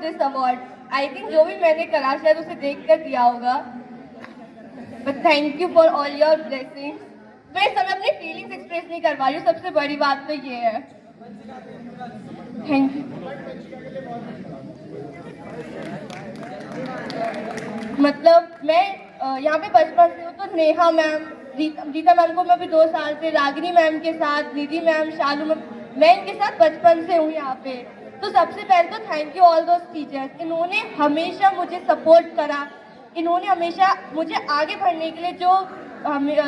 this award. I think जो भी मैंने करा शायद उसे देख कर दिया होगा. But thank you for all your blessings. मैं इस समय अपनी फीलिंग्स एक्सप्रेस नहीं कर पा रही हूँ, सबसे बड़ी बात तो ये है. Thank you. मतलब मैं यहाँ पे बचपन से हूँ, तो नेहा मैम, रीता मैम को मैं अभी 2 साल से, रागिनी मैम के साथ, निधि मैम, शालू मैम, मैं इनके साथ बचपन से हूँ यहाँ पे. तो सबसे पहले तो thank you all those teachers. इन्होंने हमेशा मुझे सपोर्ट करा, इन्होंने हमेशा मुझे आगे बढ़ने के लिए जो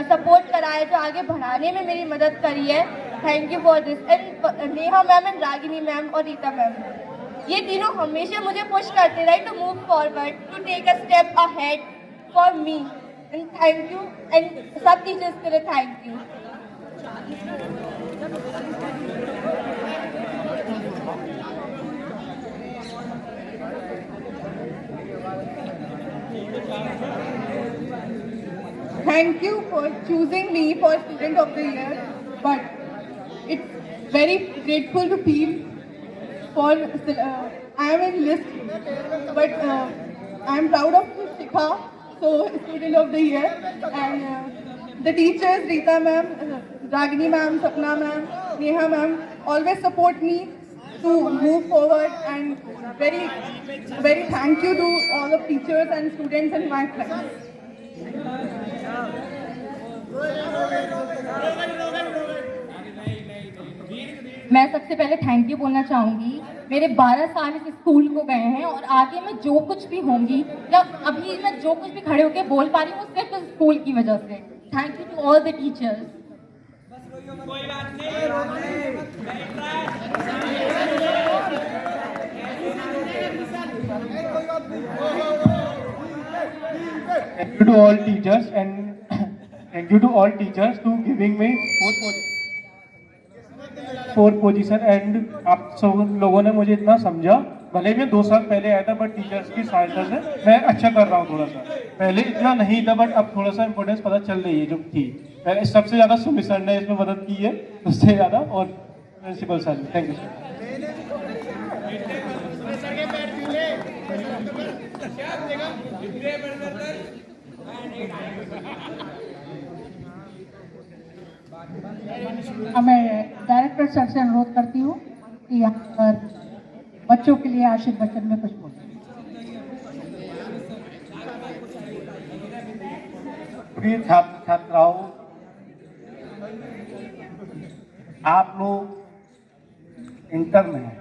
सपोर्ट करा है, जो आगे बढ़ाने में मेरी मदद करी है. Thank you for this. And Neha ma'am and Ragini ma'am और रीता मैम, ये तीनों हमेशा मुझे पुश करते रहे to move forward, to take a step ahead for me. And thank you. एंड सब टीचर्स के लिए thank you. Thank you for choosing me for Student of the Year, but it's very grateful to feel for I am in list, but I am proud of Shikha, so Student of the Year, and the teachers Rita ma'am, Ragini ma'am, Sapna ma'am, Neha ma'am always support me to move forward, and very thank you to all of teachers and students and my friends. मैं सबसे पहले thank you बोलना चाहूँगी. मेरे 12 साल इस school को गए हैं और आगे मैं जो कुछ भी होंगी या अभी मैं जो कुछ भी खड़े होकर बोल पा रही हूँ सिर्फ इस स्कूल की वजह से. Thank you to all the teachers. Thank you to all teachers and thank you to all teachers to giving me fourth position. and आप सब लोगों ने मुझे इतना समझा, भले मैं 2 साल पहले आया था, बट टीचर्स की सहायता से मैं अच्छा कर रहा हूँ. थोड़ा सा पहले इतना नहीं था, बट अब थोड़ा सा इम्पोर्टेंस पता चल रही है जो थी. पहले सबसे ज़्यादा सुमित सर ने इसमें मदद की है, उससे ज़्यादा, और प्रिंसिपल सर ने. Thank you. मैं डायरेक्टर सर से अनुरोध करती हूँ कि यहाँ पर बच्चों के लिए आशीर्वचन में कुछ बोलें. प्रिय छात्र छात्राओं, आप लोग इंटर में हैं.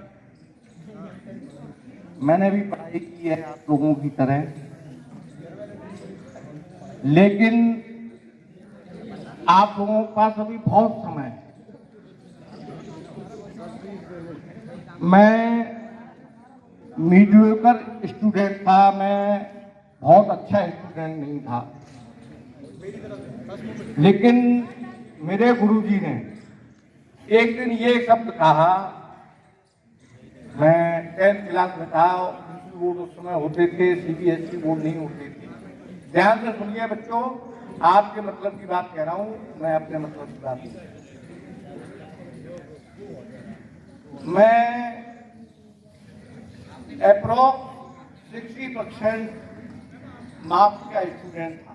मैंने भी पढ़ाई की है आप लोगों की तरह, लेकिन आप लोगों के पास अभी बहुत समय है. मैं मीडियोकर स्टूडेंट था, मैं बहुत अच्छा स्टूडेंट नहीं था, लेकिन मेरे गुरुजी ने एक दिन ये शब्द कहा. मैं 10th क्लास में था, बोर्ड उस समय होते थे, सीबीएसई बोर्ड नहीं होते थे. ध्यान से सुनिए बच्चों, आपके मतलब की बात कह रहा हूं, मैं अपने मतलब की बात नहीं. मैं अप्रोक्स 60% मार्क्स का स्टूडेंट था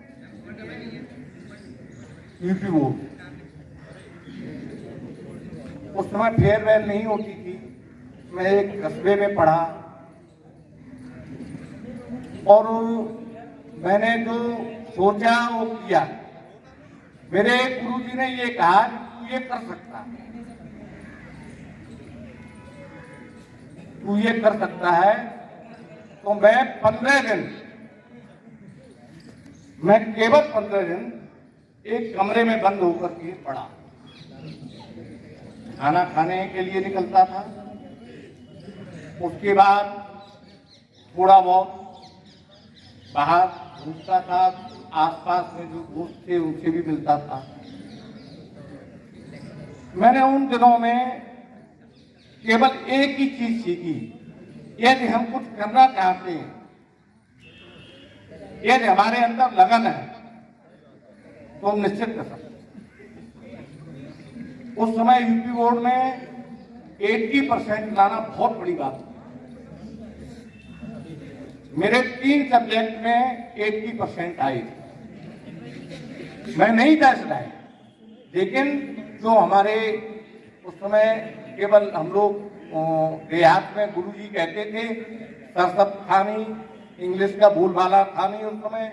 यूपी बोर्ड. उस समय फेयरवेल नहीं होती थी. मैं एक कस्बे में पढ़ा और मैंने जो सोचा वो किया. मेरे गुरुजी ने ये कहा कि तू ये कर सकता है, तू ये कर सकता है. तो मैं 15 दिन, मैं केवल 15 दिन एक कमरे में बंद होकर के पढ़ा. खाना खाने के लिए निकलता था, उसके बाद थोड़ा बहुत बाहर घूमता था, आसपास में जो दोस्त थे उनसे भी मिलता था. मैंने उन दिनों में केवल एक ही चीज सीखी, यदि हम कुछ करना चाहते हैं, यदि हमारे अंदर लगन है, तो हम निश्चित कर सकते. उस समय यूपी बोर्ड में 80% लाना बहुत बड़ी बात है. मेरे 3 सब्जेक्ट में 80% आए थे। मैं नहीं था इसलिए, लेकिन जो हमारे उस समय केवल हम लोग देहात में गुरुजी कहते थे, सरसब था नहीं, इंग्लिश का बोलबाला था नहीं उस समय,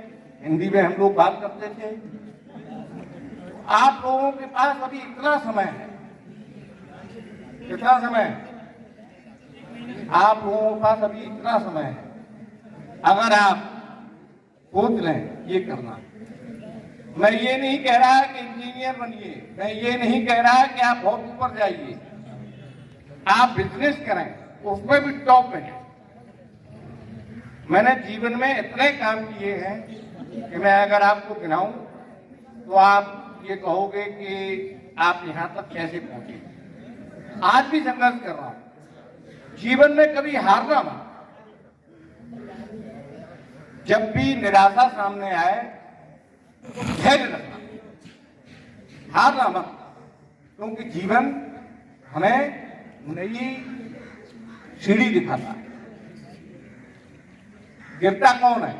हिंदी में हम लोग बात करते थे। आप लोगों के पास अभी इतना समय है, कितना समय है? आप लोगों के पास अभी इतना समय है, अगर आप सोच लें ये करना। मैं ये नहीं कह रहा कि इंजीनियर बनिए, मैं ये नहीं कह रहा कि आप बहुत ऊपर जाइए, आप बिजनेस करें, उसमें भी टॉप में है। मैंने जीवन में इतने काम किए हैं कि मैं अगर आपको गिनाऊं तो आप ये कहोगे कि आप यहां तक कैसे पहुंचे। आज भी संघर्ष कर रहा हूं, जीवन में कभी हारना मत। जब भी निराशा सामने आए तो धैर्य रखना, हारना मत, क्योंकि जीवन हमें नई सीढ़ी दिखाता है। गिरता कौन है?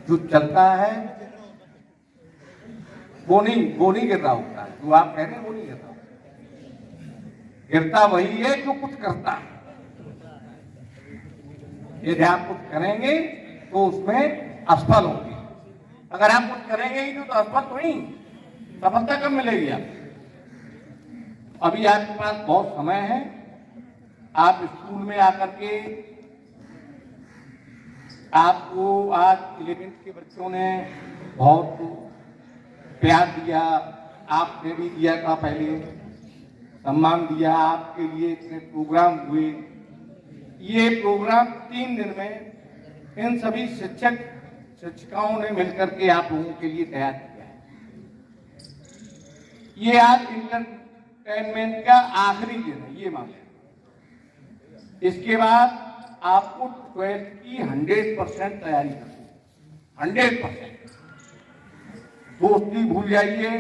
जो चलता है वो नहीं गिर रहा होता है, जो आप कह रहे हैं वो नहीं गिर रहा होता। गिरता वही है जो कुछ करता है। यदि आप कुछ करेंगे तो उसमें असफल होंगे, अगर आप कुछ करेंगे ही तो असफल तो नहीं, सफलता कब मिलेगी आपको? अभी आपके पास बहुत समय है, आप स्कूल में आकर के, आपको आज 11th के बच्चों ने बहुत प्यार दिया, आपने भी दिया था, पहले सम्मान दिया, आपके लिए इतने प्रोग्राम हुए। ये प्रोग्राम 3 दिन में इन सभी शिक्षक शिक्षिकाओं ने मिलकर के आप लोगों के लिए तैयार किया है। ये आज इंटरटेनमेंट का आखिरी दिन है, ये मान लें। इसके बाद आपको 12th की 100% तैयारी करनी है, 100%। दोस्ती भूल जाइए,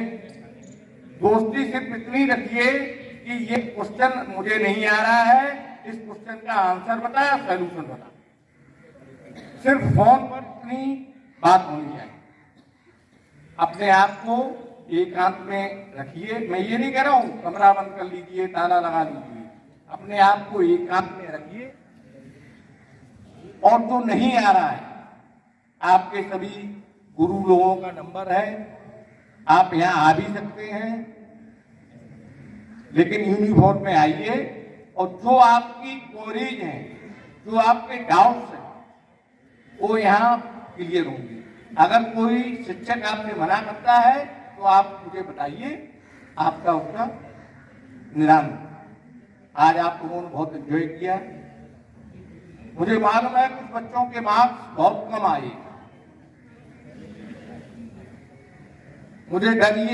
दोस्ती सिर्फ इतनी रखिए कि ये क्वेश्चन मुझे नहीं आ रहा है, इस क्वेश्चन का आंसर बता, सॉल्यूशन बता। सिर्फ फोन पर इतनी बात होनी चाहिए। अपने आप को एकांत में रखिए। मैं ये नहीं कह रहा हूं कमरा बंद कर लीजिए, ताला लगा लीजिए, अपने आप को एकांत में रखिए। और जो नहीं आ रहा है, आपके सभी गुरु लोगों का नंबर है, आप यहाँ आ भी सकते हैं, लेकिन यूनिफॉर्म में आइए। और जो आपकी क्वेरीज हैं, जो आपके डाउट्स हैं, वो यहाँ क्लियर होंगे। अगर कोई शिक्षक आपसे मना करता है तो आप मुझे बताइए, आपका उसका निदान। आज आप लोगों ने बहुत एंजॉय किया। मुझे मालूम है कुछ बच्चों के मार्क्स बहुत कम आए, मुझे डर ये